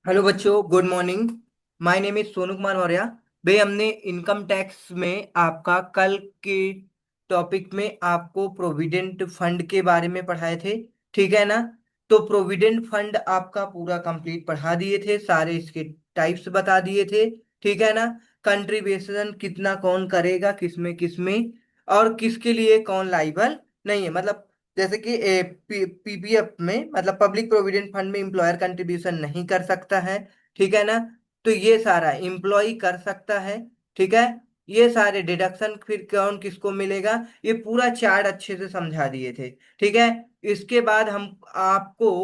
Hello बच्चों, good morning. My name is Sonu Kumar Maurya. भाई, हमने इनकम टैक्स में आपका कल के टॉपिक में आपको प्रोविडेंट फंड के बारे में पढ़ाए थे। ठीक है ना? तो प्रोविडेंट फंड आपका पूरा कंप्लीट पढ़ा दिए थे, सारे इसके टाइप्स बता दिए थे। ठीक है ना? कंट्रीब्यूशन कितना कौन करेगा, किसमें किसमें, और किसके लिए कौन लाइबल नहीं है। मतलब जैसे कि पीपीएफ में, मतलब पब्लिक प्रोविडेंट फंड में एम्प्लॉयर कंट्रीब्यूशन नहीं कर सकता है। ठीक है ना? तो ये सारा एम्प्लॉय कर सकता है। ठीक है? ये सारे डिडक्शन फिर कौन किसको मिलेगा, ये पूरा चार्ट अच्छे से समझा दिए थे। ठीक है? इसके बाद हम आपको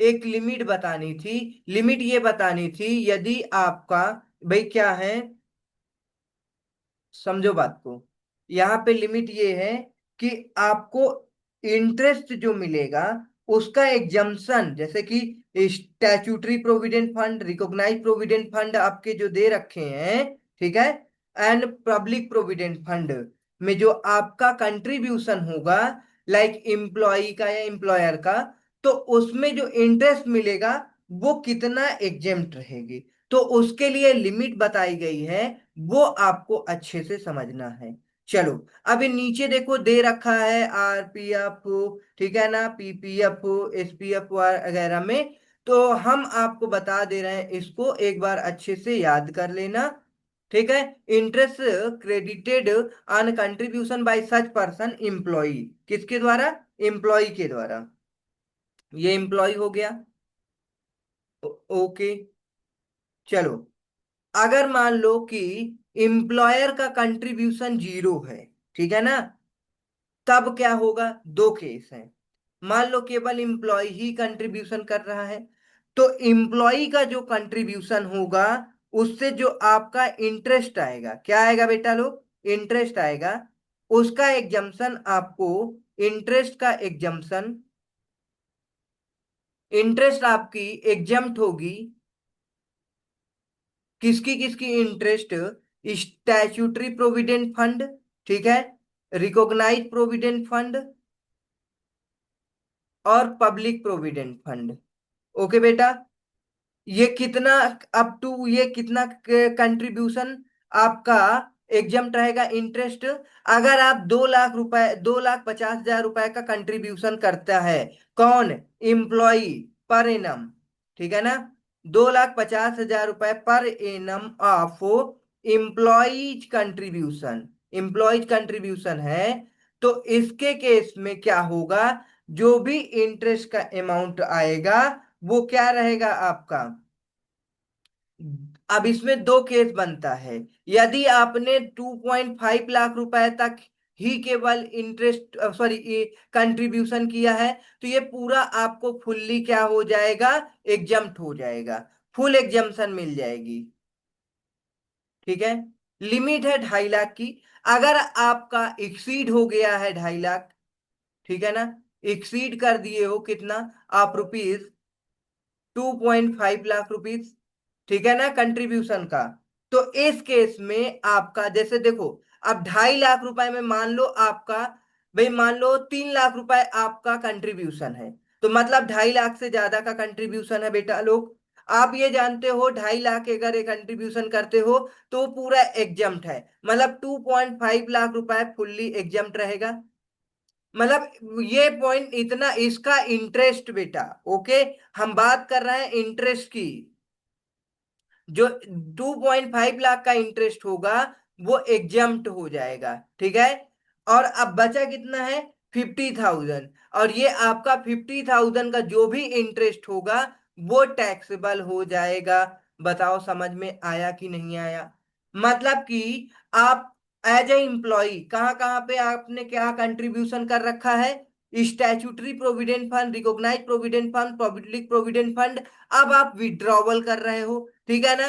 एक लिमिट बतानी थी। लिमिट ये बतानी थी, यदि आपका, भाई क्या है, समझो बात को। यहाँ पे लिमिट ये है कि आपको इंटरेस्ट जो मिलेगा उसका एग्जम्पशन, जैसे कि statutory provident fund, recognise provident fund आपके जो दे रखे हैं, ठीक है, एंड पब्लिक प्रोविडेंट फंड में जो आपका कंट्रीब्यूशन होगा, लाइक एम्प्लॉय का या एम्प्लॉयर का, तो उसमें जो इंटरेस्ट मिलेगा वो कितना एग्जेम्प्ट रहेगी। तो उसके लिए लिमिट बताई गई है, वो आपको अच्छे से समझना है। चलो, अभी नीचे देखो दे रखा है आरपीएफ, ठीक है ना, पीपीएफ, एसपीएफ वगैरह में। तो हम आपको बता दे रहे हैं, इसको एक बार अच्छे से याद कर लेना। ठीक है? Interest credited on contribution by such person employee, किसके द्वारा? एम्प्लॉय के द्वारा। ये एम्प्लॉय हो गया। ओके। चलो, अगर मान लो कि एम्प्लॉयर का कंट्रीब्यूशन जीरो है, ठीक है ना, तब क्या होगा? दो केस हैं। मान लो केवल एम्प्लॉय ही कंट्रीब्यूशन कर रहा है, तो एम्प्लॉय का जो कंट्रीब्यूशन होगा उससे जो आपका इंटरेस्ट आएगा, क्या आएगा बेटा लोग? इंटरेस्ट आएगा। उसका एग्जम्पशन आपको, इंटरेस्ट का एग्जम्पशन, इंटरेस्ट आपकी एग्जम्प्ट होगी। किसकी किसकी इंटरेस्ट? स्टैट्यूटरी प्रोविडेंट फंड, ठीक है, रिकॉग्नाइज प्रोविडेंट फंड और पब्लिक प्रोविडेंट फंड। ओके बेटा? ये कितना, अप टू ये कितना कंट्रीब्यूशन आपका एग्जम्प्ट रहेगा? इंटरेस्ट, अगर आप 2 लाख रुपए, 2,50,000 रुपए का कंट्रीब्यूशन करता है, कौन? एम्प्लॉय, पर एनम, ठीक है ना, 2,50,000 रुपए पर annum of employees contribution, employees contribution है। तो इसके केस में क्या होगा? जो भी इंटरेस्ट का अमाउंट आएगा वो क्या रहेगा आपका? अब इसमें दो केस बनता है। यदि आपने 2.5 लाख रुपए तक ही केवल इंटरेस्ट, सॉरी, कंट्रीब्यूशन किया है, तो ये पूरा आपको फुल्ली क्या हो जाएगा? एग्जम्प्ट हो जाएगा, फुल एग्जम्पशन मिल जाएगी। ठीक है? लिमिट है 2.5 लाख की। अगर आपका एक्सीड हो गया है 2.5 लाख, ठीक है ना, एक्सीड कर दिए हो कितना आप? रुपीज 2.5 लाख रुपीज, ठीक है ना, कंट्रीब्यूशन का। तो इस केस में आपका, जैसे देखो, अब 2.5 लाख रुपए में मान लो आपका, भाई मान लो 3 लाख रुपए आपका कंट्रीब्यूशन है, तो मतलब 2.5 लाख से ज्यादा का कंट्रीब्यूशन है बेटा लोग। आप ये जानते हो 2.5 लाख अगर ये कंट्रीब्यूशन करते हो तो पूरा एग्जम्प्ट है, मतलब 2.5 लाख रुपए फुल्ली एग्जम्प्ट रहेगा। मतलब ये पॉइंट इतना, इसका इंटरेस्ट बेटा, ओके, हम बात कर रहे हैं इंटरेस्ट की। जो 2.5 लाख का इंटरेस्ट होगा वो एग्जम्प्ट हो जाएगा। ठीक है? और अब बचा कितना है? 50,000। और ये आपका 50,000 का जो भी इंटरेस्ट होगा वो टैक्सेबल हो जाएगा। बताओ समझ में आया कि नहीं आया? मतलब कि आप एज ए एम्प्लॉय कहाँ कहाँ पे आपने क्या कंट्रीब्यूशन कर रखा है? Statutory provident fund, recognise provident fund, public provident fund. अब आप विड्रॉवल कर रहे हो, ठीक है ना,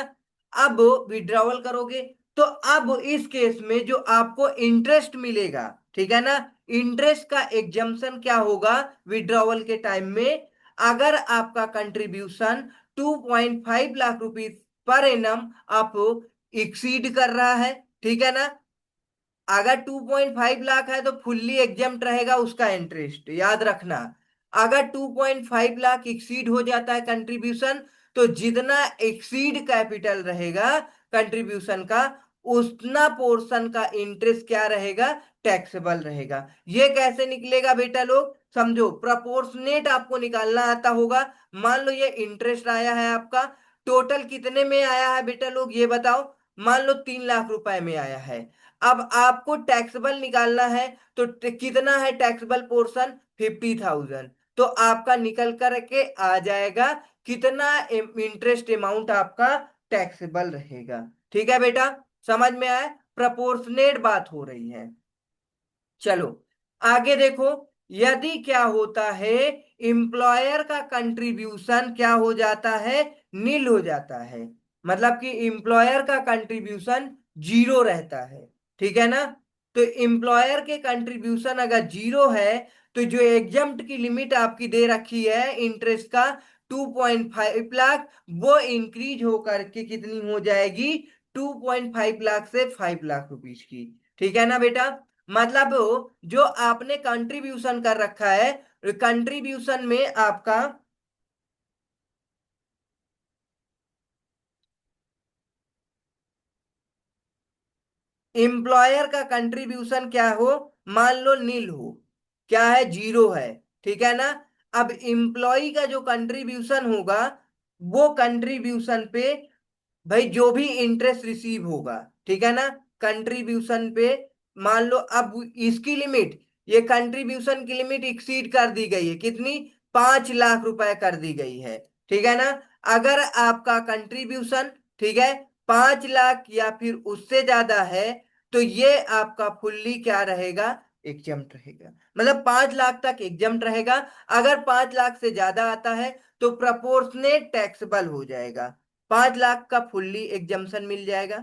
अब विड्रॉवल करोगे, तो अब इस केस में जो आपको इंटरेस्ट मिलेगा, ठीक है ना, इंटरेस्ट का एग्जम्पशन क्या होगा विड्रॉवल के टाइम में? अगर आपका contribution 2.5 lakh rupees per annum आप एक्सीड कर रहा है, ठीक है ना, अगर 2.5 लाख है तो फुल्ली एग्जेम्प्ट रहेगा उसका इंटरेस्ट, याद रखना। अगर 2.5 लाख एक्सीड हो जाता है कंट्रीब्यूशन, तो जितना एक्सीड कैपिटल रहेगा कंट्रीब्यूशन का, उतना पोर्शन का इंटरेस्ट क्या रहेगा, टैक्सेबल रहेगा। ये कैसे निकलेगा बेटा लोग समझो, प्रोपोर्शनेट आपको निकालना आता होगा। मान लो ये इंटरेस्ट आया है आपका, टोटल कितने में आया है बेटा लोग ये बताओ। मान लो 3 लाख रुपए में आया है। अब आपको टैक्सेबल निकालना है, तो कितना है टैक्सेबल पोर्शन, 50,000। तो आपका निकल कर के आ जाएगा कितना इंटरेस्ट अमाउंट आपका टैक्सेबल रहेगा। ठीक है बेटा, समझ में आया, प्रपोर्शनेट बात हो रही है। चलो आगे देखो, यदि क्या होता है, इंप्लॉयर का कंट्रीब्यूशन क्या हो जाता है, नील हो जाता है। मतलब कि इंप्लॉयर का कंट्रीब्यूशन जीरो रहता है। ठीक है ना। तो इंप्लॉयर के कंट्रीब्यूशन अगर जीरो है, तो जो एग्जम्प्ट की लिमिट आपकी दे रखी है इंटरेस्ट का 2.5 लाख, वो इंक्रीज होकर के कितनी हो जाएगी, 2.5 लाख से 5 लाख रुपीज की। ठीक है ना बेटा। मतलब जो आपने कंट्रीब्यूशन कर रखा है, कंट्रीब्यूशन में आपका एम्प्लॉयर का कंट्रीब्यूशन क्या हो, मान लो नील हो, क्या है, जीरो है। ठीक है ना। अब एम्प्लॉय का जो कंट्रीब्यूशन होगा, वो कंट्रीब्यूशन पे भाई जो भी इंटरेस्ट रिसीव होगा, ठीक है ना, कंट्रीब्यूशन पे, मान लो अब इसकी लिमिट, ये कंट्रीब्यूशन की लिमिट एक्सीड कर दी गई है, कितनी, 5 लाख रुपए कर दी गई है। ठीक है ना। अगर आपका कंट्रीब्यूशन, ठीक है, 5 लाख या फिर उससे ज्यादा है, तो ये आपका फुल्ली क्या रहेगा, एग्जम्प्ट रहेगा। मतलब 5 लाख तक एग्जम्प्ट रहेगा। अगर 5 लाख से ज्यादा आता है, तो प्रपोर्शनेट टैक्सेबल हो जाएगा। 5 लाख का फुल्ली एग्जम्पशन मिल जाएगा।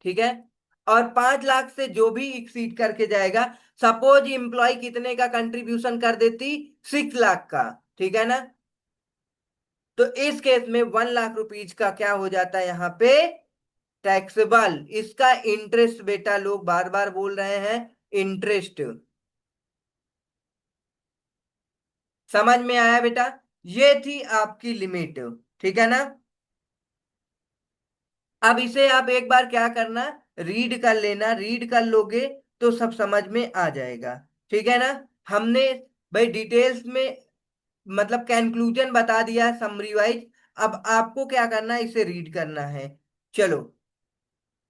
ठीक है। और 5 लाख से जो भी एक्सीड करके जाएगा, सपोज इंप्लॉय कितने का कंट्रीब्यूशन कर देती, 6 लाख का, ठीक है ना, तो इस केस में 1 लाख रुपीज का क्या हो जाता है यहाँ पे, टैक्सेबल। इसका इंटरेस्ट बेटा लोग बार बार बोल रहे हैं, इंटरेस्ट। समझ में आया बेटा। ये थी आपकी लिमिट। ठीक है ना। अब इसे आप एक बार क्या करना, रीड कर लेना, रीड कर लोगे तो सब समझ में आ जाएगा। ठीक है ना। हमने भाई डिटेल्स में मतलब कंक्लूजन बता दिया है समरी वाइज। अब आपको क्या करना है, इसे रीड करना है। चलो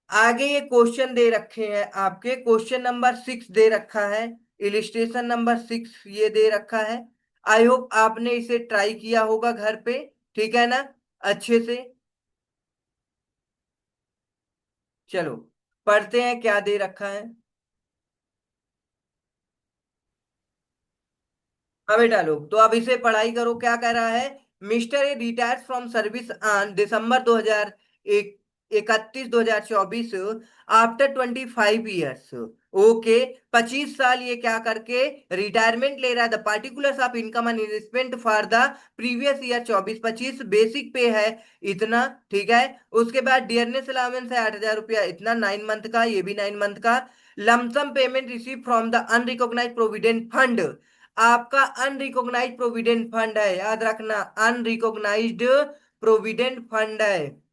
आगे ये क्वेश्चन दे रखे हैं आपके, क्वेश्चन नंबर 6 दे रखा है, इलिस्ट्रेशन नंबर 6 ये दे रखा है। आई होप आपने इसे ट्राई किया होगा घर पे। ठीक है ना, अच्छे से। चलो पढ़ते हैं क्या दे रखा है। हाँ बेटा लोग, तो अब इसे पढ़ाई करो, क्या कह रहा है, mister A retires from service on December 2024 after 25 years. Okay, 25 साल ये क्या करके रिटायरमेंट ले रहा है। The particulars of income and investment for the previous year 24-25, basic पे है इतना, ठीक है। उसके बाद डियरनेस अलाउंस है 8,000 रुपया, इतना 9 मंथ का, ये भी 9 मंथ का। Lump sum payment receive from the unrecognised provident fund, आपका अनरिकॉग्नाइज्ड प्रोविडेंट फंड है, याद रखना, अनरिकॉग्नाइज्ड प्रोविडेंट फंड है।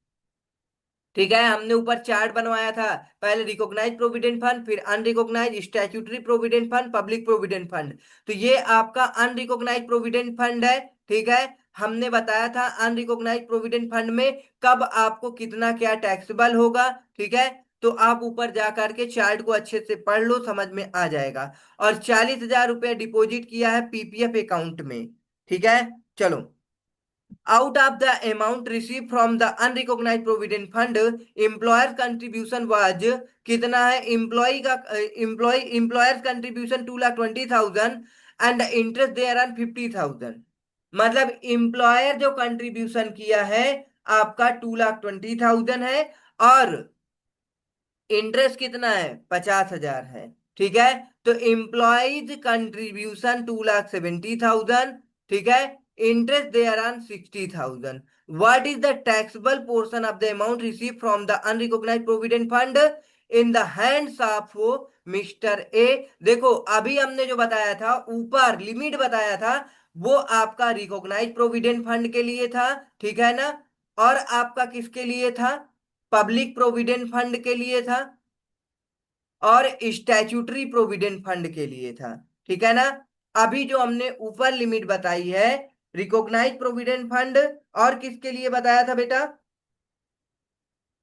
ठीक है, हमने ऊपर चार्ट बनवाया था, पहले रिकॉग्नाइज प्रोविडेंट फंड, फिर unrecognised statutory provident fund, public provident fund. तो ये आपका अनरिकॉग्नाइज प्रोविडेंट फंड है। ठीक है, हमने बताया था अनरिकॉग्नाइज प्रोविडेंट फंड में कब आपको कितना क्या टैक्सेबल होगा। ठीक है, तो आप ऊपर जा करके चार्ट को अच्छे से पढ़ लो, समझ में आ जाएगा। और 40,000 रुपया डिपॉजिट किया है पीपीएफ अकाउंट में। ठीक है। चलो, out of the amount received from the unrecognized provident fund, employer contribution was, कितना है एम्प्लॉय का, employers contribution 2,20,000 and interest thereon 50,000। मतलब एम्प्लॉयर जो कंट्रीब्यूशन किया है आपका 2,20,000 है, और इंटरेस्ट कितना है, 50,000 है। ठीक है, तो एम्प्लॉयज कंट्रीब्यूशन 2,70,000, ठीक है, interest thereon 60,000। What is the taxable portion of the amount receive from the unrecognised provident fund in the hands of mister A. देखो अभी हमने जो बताया था, ऊपर लिमिट बताया था, वो आपका रिकॉग्नाइज प्रोविडेंट फंड के लिए था, ठीक है ना। और आपका किसके लिए था? पब्लिक प्रोविडेंट फंड के लिए था, और स्टैट्यूटरी प्रोविडेंट फंड के लिए था, ठीक है ना। अभी जो हमने ऊपर लिमिट बताई है, रिकॉग्नाइज प्रोविडेंट फंड, और किसके लिए बताया था बेटा?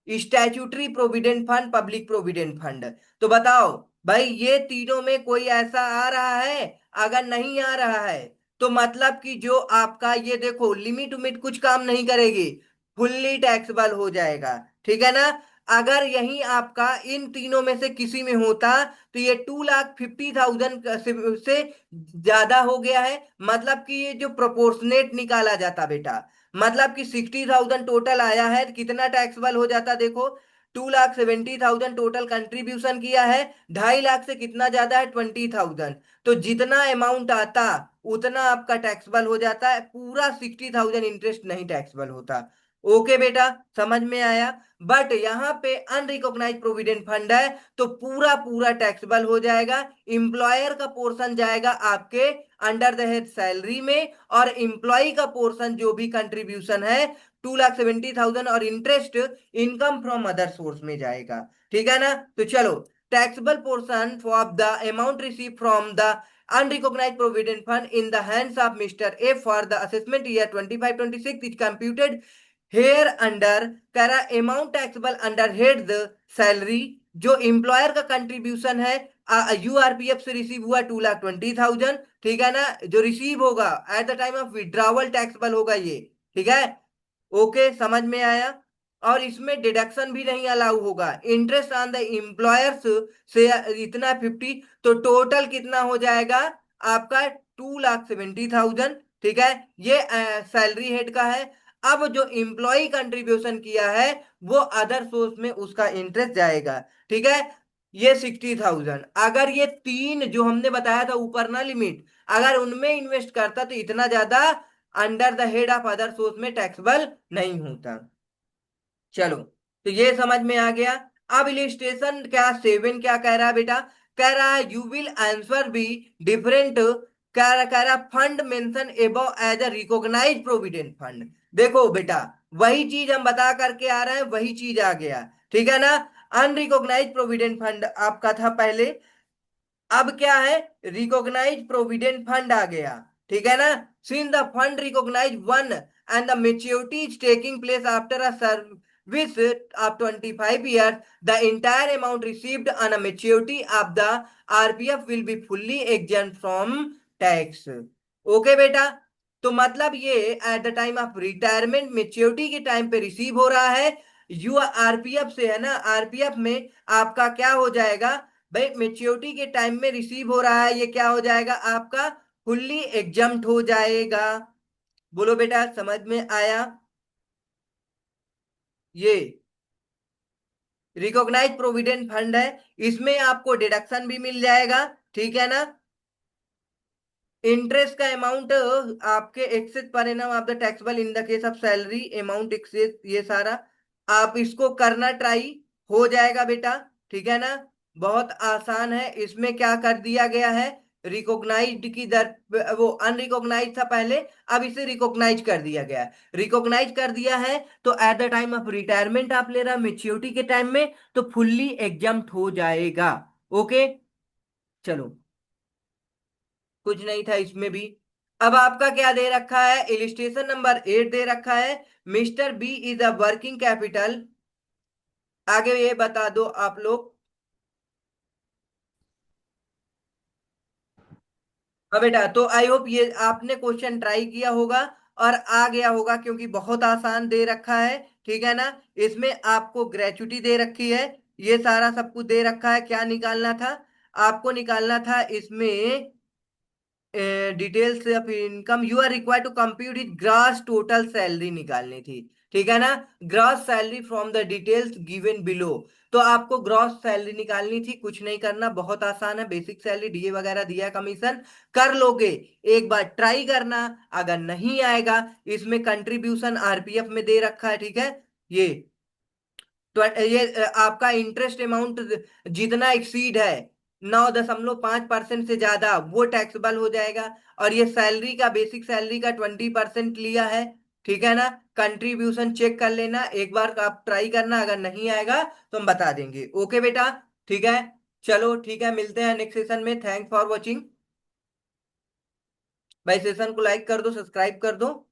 Statutory provident fund, public provident fund. तो बताओ भाई, ये तीनों में कोई ऐसा आ रहा है? अगर नहीं आ रहा है तो मतलब कि जो आपका ये देखो लिमिट उमिट कुछ काम नहीं करेगी, फुल्ली टैक्सेबल हो जाएगा, ठीक है ना। अगर यही आपका इन तीनों में से किसी में होता तो ये 2,50,000 से ज्यादा हो गया है, मतलब कि ये जो प्रोपोर्शनेट निकाला जाता बेटा, मतलब कि 60,000 टोटल आया है, कितना टैक्सेबल हो जाता देखो। 2,70,000 टोटल कंट्रीब्यूशन किया है, 2.5 लाख से कितना ज्यादा है? 20,000। तो जितना अमाउंट आता उतना आपका टैक्सेबल हो जाता है, पूरा 60,000 इंटरेस्ट नहीं टैक्सेबल होता। ओके बेटा, समझ में आया। बट यहाँ पे अनरिकॉग्नाइज प्रोविडेंट फंड है तो पूरा पूरा टैक्सेबल हो जाएगा। इंप्लॉयर का पोर्शन जाएगा आपके अंडर द हेड सैलरी में, और इंप्लॉय का पोर्शन जो भी कंट्रीब्यूशन है 2,70,000 और interest income from other source में जाएगा, ठीक है ना। तो चलो, taxable portion for the amount receive from the unrecognized provident fund in the hands of Mr. A for the assessment year 25-26 is computed here under करा amount taxable under head the salary. जो employer का contribution है URPF से receive हुआ 2,20,000, ठीक है ना, जो रिसीव होगा at the time of withdrawal taxable होगा ये, ठीक है। ओके, समझ में आया। और इसमें डिडक्शन भी नहीं अलाउ होगा, इंटरेस्ट ऑन द एम्प्लॉयर्स से इतना 50, तो टोटल कितना हो जाएगा आपका? 2,70,000, ठीक है। ये सैलरी हेड का है। अब जो एम्प्लॉय कंट्रीब्यूशन किया है वो अदर सोर्स में उसका इंटरेस्ट जाएगा, ठीक है। ये 60,000, अगर ये तीन जो हमने बताया था ऊपर ना लिमिट, अगर उनमें इन्वेस्ट करता तो इतना ज्यादा under the head of other source में टैक्सेबल नहीं होता। चलो, तो ये समझ में आ गया। अब इलिस्ट्रेशन क्या 7 क्या कह रहा है बेटा? कह रहा है you will answer be different, कह रहा fund mention above as a recognise provident fund. देखो बेटा, वही चीज हम बता करके आ रहे हैं, वही चीज आ गया, ठीक है ना। अनरिकॉग्नाइज प्रोविडेंट फंड आपका था पहले, अब क्या है? रिकॉग्नाइज प्रोविडेंट फंड आ गया, ठीक है ना। Since the fund recognise one and the maturity is taking place after a service of 25 years, the entire amount received on a maturity of the RPF will be fully exempt from tax। Okay बेटा, तो मतलब ये at the time of retirement maturity के time पे receive हो रहा है, you RPF से, है ना। आरपीएफ में आपका क्या हो जाएगा भाई? मेच्योरिटी के टाइम में रिसीव हो रहा है, ये क्या हो जाएगा आपका? फुल्ली एग्जम्प्ट हो जाएगा। बोलो बेटा, समझ में आया? ये रिकॉग्नाइज प्रोविडेंट फंड है, इसमें आपको डिडक्शन भी मिल जाएगा, ठीक है ना। इंटरेस्ट का अमाउंट आपके excess per annum of the taxable in the case of salary amount excess, ये सारा आप इसको करना ट्राई, हो जाएगा बेटा, ठीक है ना। बहुत आसान है। इसमें क्या कर दिया गया है? रिकॉग्नाइज्ड की दर, वो अनरिकॉग्नाइज था पहले, अब इसे रिकॉग्नाइज कर दिया गया है। रिकॉग्नाइज कर दिया है तो at the time of retirement आप ले रहा मेच्योरिटी के टाइम में, तो फुल्ली एग्जम्प्ट हो जाएगा। ओके, चलो, कुछ नहीं था इसमें भी। अब आपका क्या दे रखा है? इलिस्ट्रेशन नंबर 8 दे रखा है, mister B is a working capital. आगे ये बता दो आप लोग। हाँ बेटा, तो आई होप ये आपने क्वेश्चन ट्राई किया होगा और आ गया होगा, क्योंकि बहुत आसान दे रखा है, ठीक है ना। इसमें आपको ग्रेचुटी दे रखी है, ये सारा सब कुछ दे रखा है। क्या निकालना था आपको? निकालना था इसमें details of income, you are required to compute is gross total salary निकालनी थी, ठीक है ना। Gross salary from the details given below. तो आपको ग्रॉस सैलरी निकालनी थी, कुछ नहीं करना, बहुत आसान है। बेसिक सैलरी डीए वगैरह दिया, कमीशन कर लोगे, एक बार ट्राई करना। अगर नहीं आएगा, इसमें कंट्रीब्यूशन आरपीएफ में दे रखा है, ठीक है। ये तो ये आपका इंटरेस्ट अमाउंट जितना एक्सीड है, 9.5% से ज्यादा वो टैक्सेबल हो जाएगा। और ये सैलरी का, बेसिक सैलरी का 20% लिया है। ठीक है ना। कंट्रीब्यूशन चेक कर लेना एक बार, आप ट्राई करना, अगर नहीं आएगा तो हम बता देंगे। ओके बेटा। ठीक है। चलो ठीक है, मिलते हैं नेक्स्ट सेशन में। Thanks for watching. भाई सेशन को लाइक कर दो, सब्सक्राइब कर दो।